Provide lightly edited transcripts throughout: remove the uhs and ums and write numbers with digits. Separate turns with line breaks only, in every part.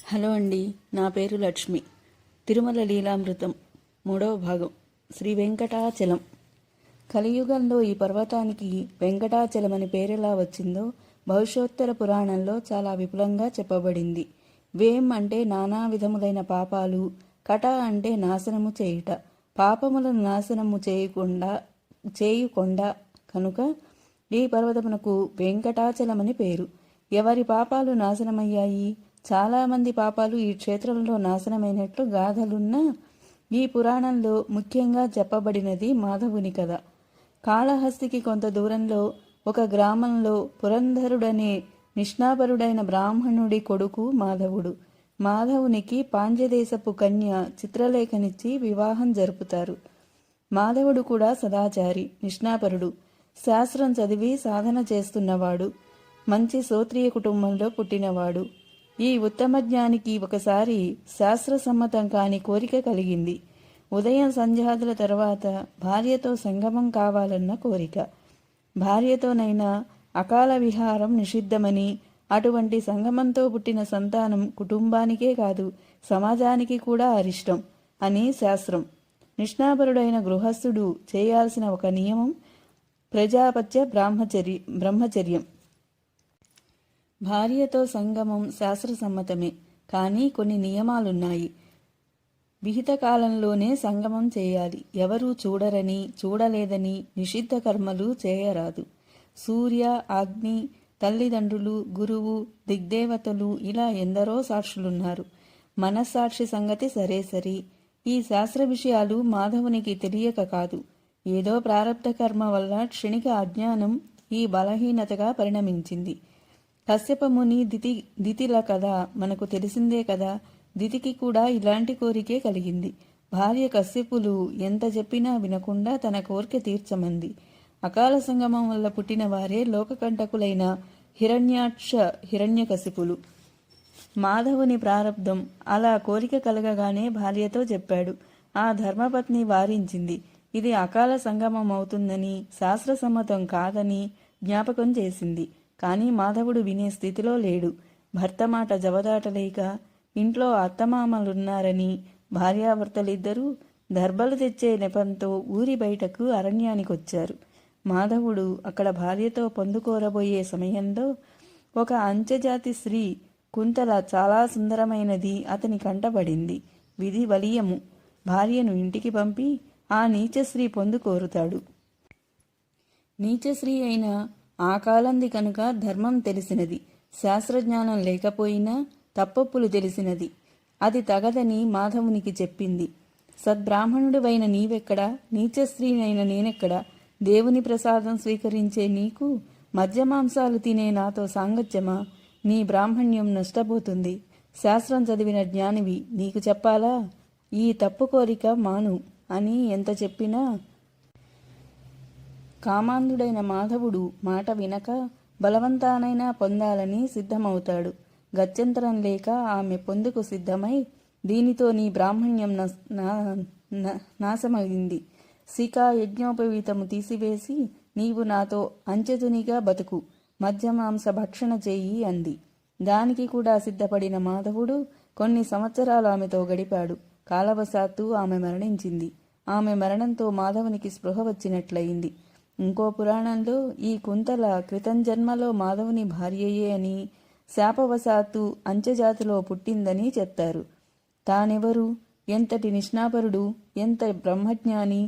Hello అండి, నా పేరు లక్ష్మి. తిరుమల లీలామృతం 3వ భాగం. శ్రీ వెంకటాచలం. కలియుగంలో ఈ పర్వతానికి వెంకటాచలం అని పేరెలా వచ్చిందో భవిష్యోత్తర పురాణంలో చాలా విపులంగా చెప్పబడింది. వేం అంటే నానా విధములైన పాపాలు, కట అంటే నాశనము చేయుట, పాపములను నాశనము చేయుకొండ కనుక ఈ పర్వతమునకు వెంకటాచలమని పేరు. ఎవరి పాపాలు నాశనమయ్యాయి? చాలామంది పాపాలు ఈ క్షేత్రంలో నాశనమైనట్లు గాథలున్నా ఈ పురాణంలో ముఖ్యంగా చెప్పబడినది మాధవుని కథ. కాళహస్తికి కొంత దూరంలో ఒక గ్రామంలో పురంధరుడనే నిష్ణాపరుడైన బ్రాహ్మణుడి కొడుకు మాధవుడు. మాధవునికి పాండ్యదేశపు కన్య చిత్రలేఖనిచ్చి వివాహం జరుపుతారు. మాధవుడు కూడా సదాచారి, నిష్ణాపరుడు, శాస్త్రం చదివి సాధన చేస్తున్నవాడు, మంచి శ్రోత్రియ కుటుంబంలో పుట్టినవాడు. ఈ ఉత్తమ జ్ఞానికి ఒకసారి శాస్త్రసమ్మతం కాని కోరిక కలిగింది. ఉదయం సంధ్యాదుల తర్వాత భార్యతో సంగమం కావాలన్న కోరిక. భార్యతోనైనా అకాల విహారం నిషిద్ధమని, అటువంటి సంగమంతో పుట్టిన సంతానం కుటుంబానికే కాదు సమాజానికి కూడా అరిష్టం అని శాస్త్రం. నిష్ణాపరుడైన గృహస్థుడు చేయాల్సిన ఒక నియమం ప్రజాపత్య బ్రహ్మచర్యం. భార్యతో సంగమం శాస్త్రసమ్మతమే, కానీ కొన్ని నియమాలున్నాయి. విహిత కాలంలోనే సంగమం చేయాలి. ఎవరూ చూడరని, చూడలేదని నిషిద్ధ కర్మలు చేయరాదు. సూర్య, అగ్ని, తల్లిదండ్రులు, గురువు, దిగ్దేవతలు ఇలా ఎందరో సాక్షులున్నారు. మనస్సాక్షి సంగతి సరే. ఈ శాస్త్ర విషయాలు మాధవునికి తెలియక కాదు, ఏదో ప్రారబ్ధ కర్మ వల్ల క్షణిక అజ్ఞానం ఈ బలహీనతగా పరిణమించింది. కశ్యపముని దితిల కథ మనకు తెలిసిందే కదా. దితికి కూడా ఇలాంటి కోరికే కలిగింది. భార్య కశ్యపులు ఎంత చెప్పినా వినకుండా తన కోరిక తీర్చమంది. అకాల సంగమం వల్ల పుట్టిన వారే లోకకంటకులైన హిరణ్యాక్ష, హిరణ్యకశిపులు. మాధవుని ప్రారబ్ధం అలా కోరిక కలగగానే భార్యతో చెప్పాడు. ఆ ధర్మపత్ని వారించింది. ఇది అకాల సంగమం అవుతుందని, శాస్త్రసమ్మతం కాదని జ్ఞాపకం చేసింది. కానీ మాధవుడు వినే స్థితిలో లేడు. భర్త మాట జవదాటలేక ఇంట్లో అత్తమామలున్నారని భార్యాభర్తలిద్దరూ దర్భలు తెచ్చే నెపంతో ఊరి బయటకు అరణ్యానికొచ్చారు. మాధవుడు అక్కడ భార్యతో పొందుకోరబోయే సమయంలో ఒక అంచెజాతి స్త్రీ కుంతల చాలా సుందరమైనది అతని కంటబడింది. విధి బలీయము. భార్యను ఇంటికి పంపి ఆ నీచశ్రీ పొందుకోరుతాడు. నీచశ్రీ అయిన ఆ కాలంది కనుక ధర్మం తెలిసినది, శాస్త్రజ్ఞానం లేకపోయినా తప్పొప్పులు తెలిసినది. అది తగదని మాధవునికి చెప్పింది. సద్బ్రాహ్మణుడివైన నీవెక్కడా, నీచస్త్రీనైన నేనెక్కడా? దేవుని ప్రసాదం స్వీకరించే నీకు మద్యమాంసాలు తినే నాతో సాంగత్యమా? నీ బ్రాహ్మణ్యం నష్టపోతుంది. శాస్త్రం చదివిన జ్ఞానివి, నీకు చెప్పాలా? ఈ తప్పు కోరిక మాను అని ఎంత చెప్పినా కామాంధుడైన మాధవుడు మాట వినక బలవంతానైనా పొందాలని సిద్ధమవుతాడు. గత్యంతరం లేక ఆమె పొందుకు సిద్ధమై, దీనితో నీ బ్రాహ్మణ్యం నాశమైంది. శిఖా యజ్ఞోపవీతము తీసివేసి నీవు నాతో అంచెతునిగా బతుకు, మద్యమాంస భక్షణ చెయ్యి అంది. దానికి కూడా సిద్ధపడిన మాధవుడు కొన్ని సంవత్సరాలు ఆమెతో గడిపాడు. కాలవశాత్తు ఆమె మరణించింది. ఆమె మరణంతో మాధవునికి స్పృహ వచ్చినట్లయింది. ఇంకో పురాణంలో ఈ కుంతల క్రితం జన్మలో మాధవుని భార్యయే అని, శాపవశాత్తు అంచెజాతిలో పుట్టిందని చెప్తారు. తానెవరు, ఎంతటి నిష్ణాపరుడు, ఎంత బ్రహ్మజ్ఞాని,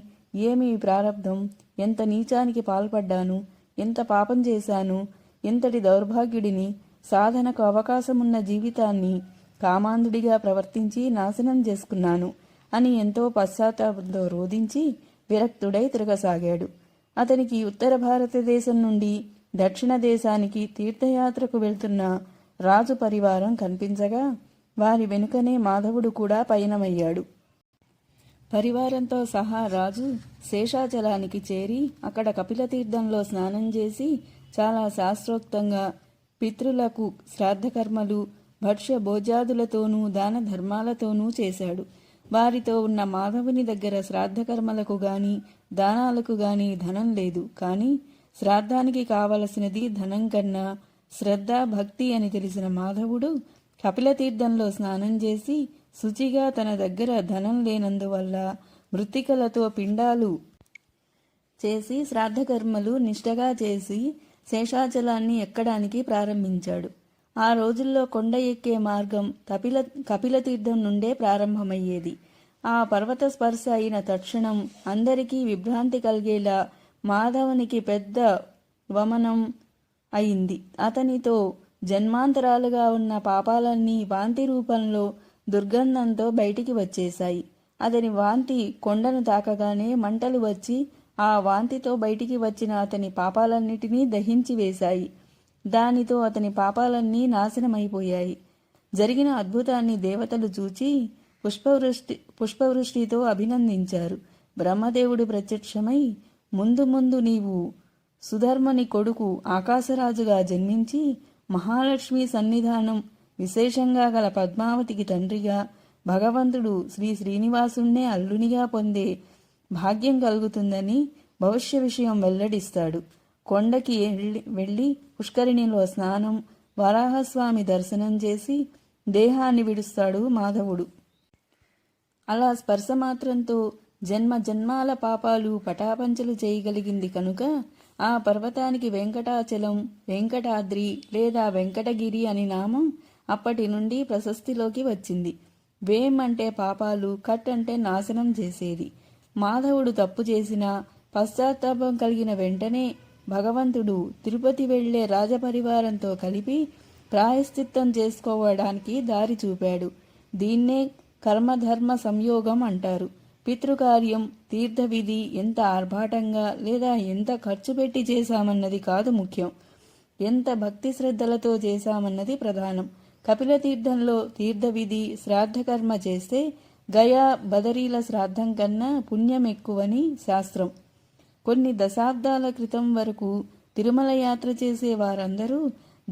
ఏమి ప్రారబ్ధం, ఎంత నీచానికి పాల్పడ్డాను, ఎంత పాపం చేశాను, ఎంతటి దౌర్భాగ్యుడిని, సాధనకు అవకాశమున్న జీవితాన్ని కామాంధుడిగా ప్రవర్తించి నాశనం చేసుకున్నాను అని ఎంతో పశ్చాత్తాపంతో రోధించి విరక్తుడై తిరగసాగాడు. అతనికి ఉత్తర భారతదేశం నుండి దక్షిణ దేశానికి తీర్థయాత్రకు వెళ్తున్న రాజు పరివారం కనిపించగా వారి వెనుకనే మాధవుడు కూడా పయనమయ్యాడు. పరివారంతో సహా రాజు శేషాచలానికి చేరి అక్కడ కపిలతీర్థంలో స్నానం చేసి చాలా శాస్త్రోక్తంగా పితృలకు శ్రాద్ధకర్మలు, భక్ష్య భోజాదులతోనూ దాన ధర్మాలతోనూ చేశాడు. వారితో ఉన్న మాధవుని దగ్గర శ్రాద్ధకర్మలకు గాని దానాలకు గాని ధనం లేదు. కానీ శ్రాద్ధానికి కావలసినది ధనం కన్నా శ్రద్ధ, భక్తి అని తెలిసిన మాధవుడు కపిలతీర్థంలో స్నానం చేసి శుచిగా తన దగ్గర ధనం లేనందువల్ల మృత్తికలతో పిండాలు చేసి శ్రాద్ధకర్మలు నిష్టగా చేసి శేషాచలాన్ని ఎక్కడానికి ప్రారంభించాడు. ఆ రోజుల్లో కొండ ఎక్కే మార్గం కపిలతీర్థం నుండే ప్రారంభమయ్యేది. ఆ పర్వత స్పర్శ అయిన తక్షణం అందరికీ విభ్రాంతి కలిగేలా మాధవునికి పెద్ద వమనం అయింది. అతనితో జన్మాంతరాలుగా ఉన్న పాపాలన్నీ వాంతి రూపంలో దుర్గంధంతో బయటికి వచ్చేశాయి. అతని వాంతి కొండను తాకగానే మంటలు వచ్చి ఆ వాంతితో బయటికి వచ్చిన అతని పాపాలన్నిటినీ దహించి వేశాయి. దానితో అతని పాపాలన్నీ నాశనమైపోయాయి. జరిగిన అద్భుతాన్ని దేవతలు చూచి పుష్పవృష్టితో అభినందించారు. బ్రహ్మదేవుడు ప్రత్యక్షమై, ముందు ముందు నీవు సుధర్మని కొడుకు ఆకాశరాజుగా జన్మించి మహాలక్ష్మి సన్నిధానం విశేషంగా గల పద్మావతికి తండ్రిగా భగవంతుడు శ్రీనివాసుణ్ణే అల్లునిగా పొందే భాగ్యం కలుగుతుందని భవిష్య విషయం వెల్లడిస్తాడు. కొండకి వెళ్ళి పుష్కరిణిలో స్నానం, వరాహస్వామి దర్శనం చేసి దేహాన్ని విడుస్తాడు మాధవుడు. అలా స్పర్శ మాత్రంతో జన్మాల పాపాలు పటాపంచలు చేయగలిగింది కనుక ఆ పర్వతానికి వెంకటాచలం, వెంకటాద్రి లేదా వెంకటగిరి అని నామం అప్పటి నుండి ప్రశస్తిలోకి వచ్చింది. వేం అంటే పాపాలు, కట్ అంటే నాశనం చేసేది. మాధవుడు తప్పు చేసినా పశ్చాత్తాపం కలిగిన వెంటనే భగవంతుడు తిరుపతి వెళ్లే రాజపరివారంతో కలిపి ప్రాయశ్చిత్తం చేసుకోవడానికి దారి చూపాడు. దీన్నే కర్మధర్మ సంయోగం అంటారు. పితృకార్యం, తీర్థవిధి ఎంత ఆర్భాటంగా లేదా ఎంత ఖర్చు పెట్టి చేశామన్నది కాదు ముఖ్యం, ఎంత భక్తి శ్రద్ధలతో చేశామన్నది ప్రధానం. కపిలతీర్థంలో తీర్థవిధి, శ్రాద్ధకర్మ చేస్తే గయా బదరీల శ్రాద్ధం కన్నా పుణ్యం ఎక్కువని శాస్త్రం. కొన్ని దశాబ్దాల క్రితం వరకు తిరుమల యాత్ర చేసే వారందరూ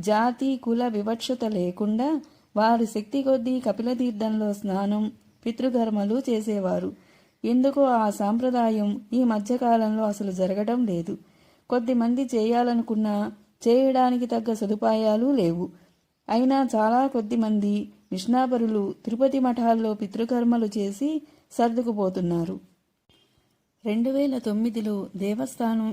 జాతి కుల వివక్షత లేకుండా వారి శక్తి కొద్దీ కపిలతీర్థంలో స్నానం, పితృకర్మలు చేసేవారు. ఎందుకో ఆ సాంప్రదాయం ఈ మధ్యకాలంలో అసలు జరగడం లేదు. కొద్దిమంది చేయాలనుకున్నా చేయడానికి తగ్గ సదుపాయాలు లేవు. అయినా చాలా కొద్దిమంది నిష్ణాపరులు తిరుపతి మఠాల్లో పితృకర్మలు చేసి సర్దుకుపోతున్నారు. 2009లో దేవస్థానం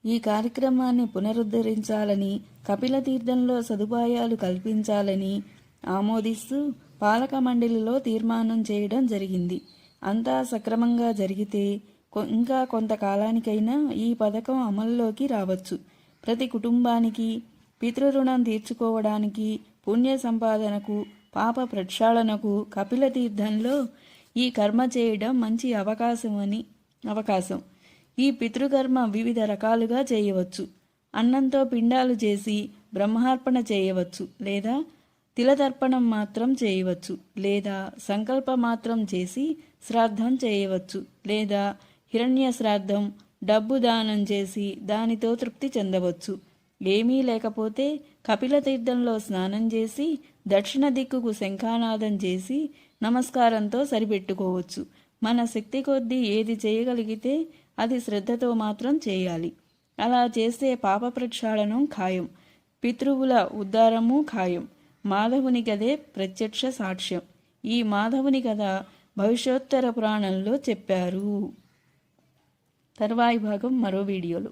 ఈ కార్యక్రమాన్ని పునరుద్ధరించాలని, కపిలతీర్థంలో సదుపాయాలు కల్పించాలని ఆమోదిస్తూ పాలక మండలిలో తీర్మానం చేయడం జరిగింది. అంతా సక్రమంగా జరిగితే ఇంకా కొంతకాలానికైనా ఈ పథకం అమల్లోకి రావచ్చు. ప్రతి కుటుంబానికి పితృరుణం తీర్చుకోవడానికి, పుణ్య సంపాదనకు, పాప ప్రక్షాళనకు కపిలతీర్థంలో ఈ కర్మ చేయడం మంచి అవకాశం. ఈ పితృకర్మ వివిధ రకాలుగా చేయవచ్చు. అన్నంతో పిండాలు చేసి బ్రహ్మార్పణ చేయవచ్చు, లేదా తిలతర్పణం మాత్రం చేయవచ్చు, లేదా సంకల్ప మాత్రం చేసి శ్రాద్ధం చేయవచ్చు, లేదా హిరణ్య శ్రాద్ధం, డబ్బు దానం చేసి దానితో తృప్తి చెందవచ్చు. ఏమీ లేకపోతే కపిలతీర్థంలో స్నానం చేసి దక్షిణ దిక్కుకు శంఖానాదం చేసి నమస్కారంతో సరిపెట్టుకోవచ్చు. మన శక్తి కొద్దీ ఏది చేయగలిగితే అది శ్రద్ధతో మాత్రం చేయాలి. అలా చేస్తే పాప ప్రక్షాళనం ఖాయం, పితృవుల ఉద్ధారము ఖాయం. మాధవుని కథే ప్రత్యక్ష సాక్ష్యం. ఈ మాధవుని కథ భవిష్యోత్తర పురాణంలో చెప్పారు. తర్వాయి భాగం మరో వీడియోలో.